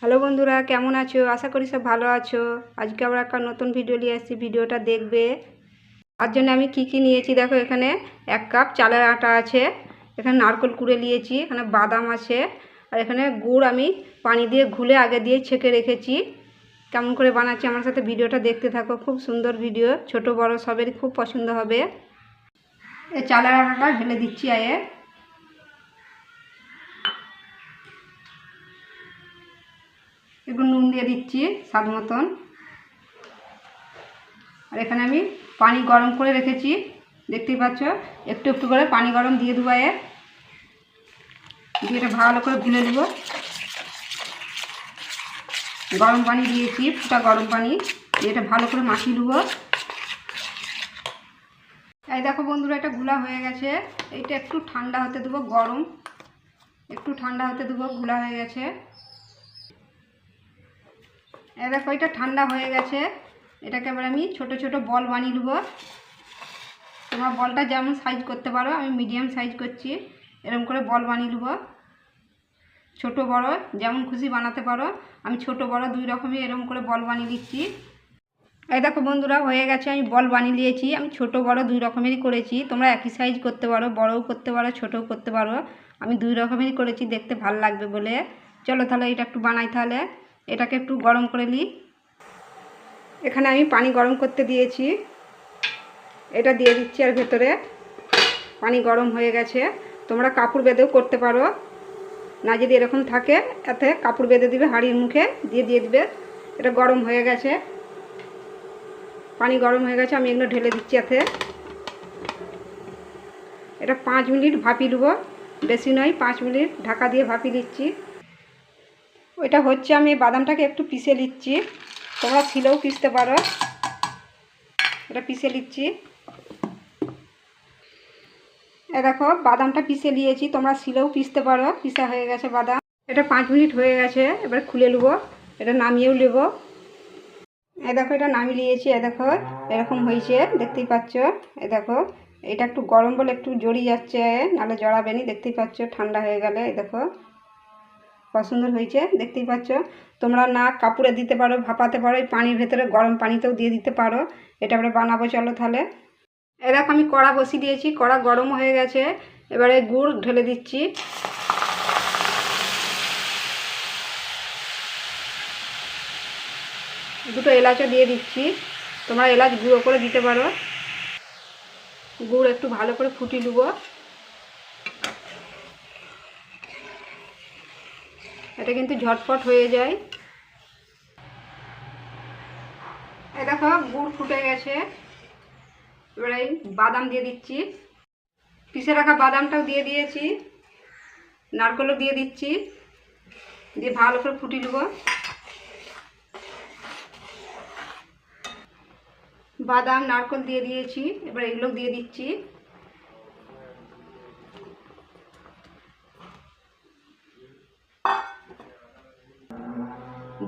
Hello বন্ধুরা, কেমন আছো? আশা করি সব ভালো আছো। আজকে আবার একটা নতুন ভিডিও নিয়ে এসেছি, ভিডিওটা দেখবে। তার জন্য আমি কি নিয়েছি দেখো। এখানে 1 কাপ চালের আটা আছে, এখানে নারকেল কুড়ে নিয়েছি, এখানে বাদাম আছে, আর এখানে গুড় আমি পানি দিয়ে ঘুলে আগে দিয়ে ছেঁকে রেখেছি। কেমন করে বানাচ্ছি আমার সাথে ভিডিওটা দেখতে থাকো। খুব সুন্দর ভিডিও, ছোট বড় সবেরই খুব পছন্দ হবে। এই চালের আটাটা ঢেলে দিচ্ছি আয়ে। একটু নুন দিয়ে দিচ্ছি স্বাদ মতন। আর এখানে আমি পানি গরম করে রেখেছি, দেখতেই পাচ্ছ। একটু একটু করে পানি গরম দিয়ে দেবো, দিয়ে এটা ভালো করে গুলে দেব। গরম পানি দিয়েছি, ফুটা গরম পানি দিয়ে এটা ভালো করে মাখিয়ে দেবো। এই দেখো বন্ধুরা, এটা গুলা হয়ে গেছে। এইটা একটু ঠান্ডা হতে দেবো, গরম একটু ঠান্ডা হতে দেবো, গুলা হয়ে গেছে। এই দেখো, এটা ঠান্ডা হয়ে গেছে। এটাকে এবার আমি ছোট ছোট বল বানিয়ে নেবো। তোমরা বলটা যেমন সাইজ করতে পারো, আমি মিডিয়াম সাইজ করছি। এরকম করে বল বানিয়ে নেবো, ছোট বড় যেমন খুশি বানাতে পারো। আমি ছোট বড় দুই রকমই এরকম করে বল বানিয়ে দিচ্ছি। এই দেখো বন্ধুরা, হয়ে গেছে। আমি বল বানিয়ে নিয়েছি, আমি ছোট বড় দুই রকমেরই করেছি। তোমরা একই সাইজ করতে পারো, বড়ও করতে পারো, ছোটও করতে পারো। আমি দুই রকমেরই করেছি, দেখতে ভালো লাগবে বলে। চলো তাহলে এটা একটু বানাই। তাহলে এটাকে একটু গরম করে নিই। এখানে আমি পানি গরম করতে দিয়েছি, এটা দিয়ে দিচ্ছি। আর ভেতরে পানি গরম হয়ে গেছে। তোমরা কাপড় বেঁধেও করতে পারো, না যদি এরকম থাকে এতে কাপড় বেঁধে দিবে, হাঁড়ির মুখে দিয়ে দিবে। এটা গরম হয়ে গেছে, পানি গরম হয়ে গেছে। আমি এগুলো ঢেলে দিচ্ছি এতে। এটা 5 মিনিট ভাপিয়ে নেবো, বেশি নয়, 5 মিনিট ঢাকা দিয়ে ভাপিয়ে দিচ্ছি। ওইটা হচ্ছে, আমি বাদামটাকে একটু পিষে নিচ্ছি। তোমরা শিলেও পিষতে পারো। এটা পিষে নিচ্ছি। এ দেখো, বাদামটা পিষে নিয়েছি, তোমরা শিলেও পিষতে পারো। পিষা হয়ে গেছে বাদাম। এটা 5 মিনিট হয়ে গেছে, এবার খুলে নেবো। এটা নামিয়েও নেবো। এ দেখো, এটা নামিয়ে নিয়েছি। এ দেখো, এরকম হয়েছে, দেখতেই পাচ্ছ। এ দেখো, এটা একটু গরম বলে একটু জড়িয়ে যাচ্ছে, নাহলে জড়াবে না। দেখতেই পাচ্ছ, ঠান্ডা হয়ে গেলে এ দেখো কত সুন্দর হয়েছে, দেখতেই পাচ্ছ। তোমরা না কাপড়ে দিতে পারো, ভাপাতে পারো, এই পানির ভেতরে গরম পানিতেও দিয়ে দিতে পারো। এটা আমরা বানাবো, চলো তাহলে। এ দেখো, আমি কড়া বসিয়ে দিয়েছি, কড়া গরম হয়ে গেছে। এবারে গুড় ঢেলে দিচ্ছি। দুটো এলাচও দিয়ে দিচ্ছি, তোমরা এলাচ গুঁড়ো করে দিতে পারো। গুড় একটু ভালো করে ফুটিয়ে নেবো। এটা কিন্তু ঝটপট হয়ে যায়। এই দেখো, গুড় ফুটে গেছে। এবারে বাদাম দিয়ে দিচ্ছি, পিষে রাখা বাদামটাও দিয়ে দিয়েছি, নারকেলও দিয়ে দিচ্ছি, দিয়ে ভালো করে ফুটিয়ে নেবো। বাদাম নারকেল দিয়ে দিয়েছি, এবার এগুলো দিয়ে দিচ্ছি।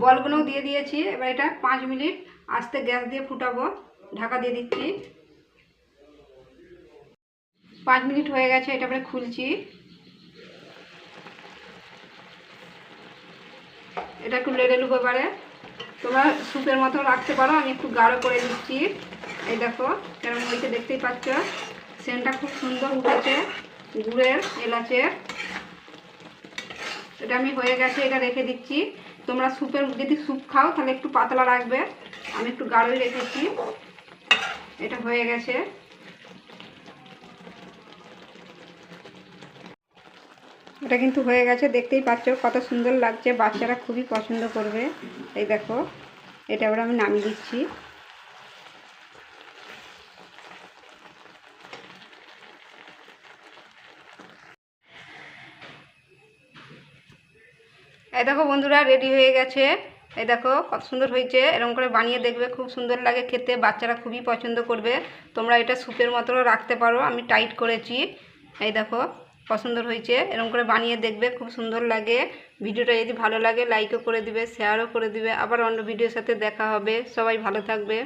বলগুলোও দিয়ে দিয়েছি। এবার এটা 5 মিনিট আস্তে গ্যাস দিয়ে ফুটাবো, ঢাকা দিয়ে দিচ্ছি। 5 মিনিট হয়ে গেছে, এটা এবারে খুলছি। এটা একটু লেড়ে নেবো এবারে। তোমরা স্যুপের মতো রাখতে পারো, আমি একটু গাঢ় করে দিচ্ছি। এই দেখো কেমন হয়েছে, দেখতেই পাচ্ছ। সেন্টটা খুব সুন্দর উঠেছে গুড়ের, এলাচের। এটা আমি হয়ে গেছে, এটা রেখে দিচ্ছি। তোমরা স্যুপের যদি স্যুপ খাও তাহলে একটু পাতলা রাখবে, আমি একটু গাঢ়ই রেখেছি। এটা হয়ে গেছে। এটা কিন্তু হয়ে গেছে, দেখতেই পাচ্ছ কত সুন্দর লাগছে, বাচ্চারা খুবই পছন্দ করবে। এই দেখো, এটা এবার আমি নামিয়ে দিচ্ছি। এই দেখো বন্ধুরা, রেডি হয়ে গেছে। এই দেখো কত সুন্দর হয়েছে, এরকম করে বানিয়ে দেখবে, খুব সুন্দর লাগে খেতে, বাচ্চারা খুবই পছন্দ করবে। তোমরা এটা স্যুপের মতো রাখতে পারো, আমি টাইট করেছি। এই দেখো পছন্দ হয়েছে, এরকম করে বানিয়ে দেখবে, খুব সুন্দর লাগে। ভিডিওটা যদি ভালো লাগে লাইকও করে দিবে, শেয়ারও করে দিবে। আবার অন্য ভিডিওর সাথে দেখা হবে, সবাই ভালো থাকবে।